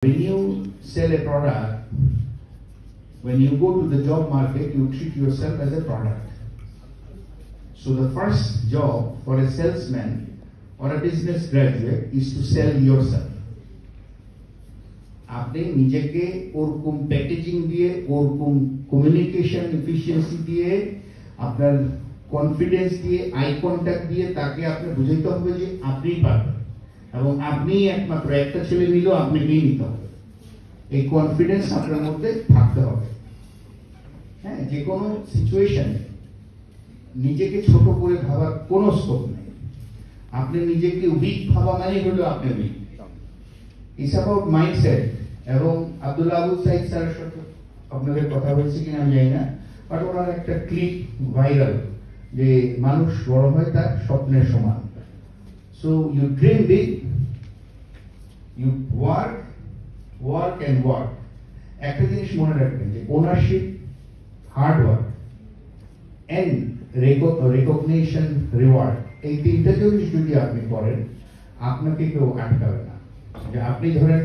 When you sell a product, when you go to the job market, you treat yourself as a product. So the first job for a salesman or a business graduate is to sell yourself. আপনি নিজেকে ওরকম packaging দিয়ে, ওরকম communication efficiency দিয়ে, আপনার confidence দিয়ে, eye contact দিয়ে তাকে আপনি বুঝাইতে হবে যে আপনিই পারবেন এবং আপনি একমাত্র একটা ছেলে নিলেও আপনাকেই নিতে হবে। এই কনফিডেন্স আপনার মধ্যে থাকতে হবে। হ্যাঁ, যে কোনো সিচুয়েশনে নিজেকে ছোট করে ভাবার কোনো স্কোপ নেই। আপনি নিজেকে উইক ভাবা মানে হলো আপনি উইক। It's about mindset. এবং আব্দুল্লাহ আবু সাইদ স্যারের সাথে আপনাদের কথা বলছি কিনা আমি জানি না, বাট ওনার একটা ক্লিপ ভাইরাল যে মানুষ বড় হয় তার স্বপ্নের সমান। So you dream big, you work and work. একটা জিনিস মনে রাখবেন যে ownership, hard work and recognition, reward, এই তিনটা জিনিস যদি আপনি করেন আপনাকে কেউ আটকাবে না। যে আপনি ধরেন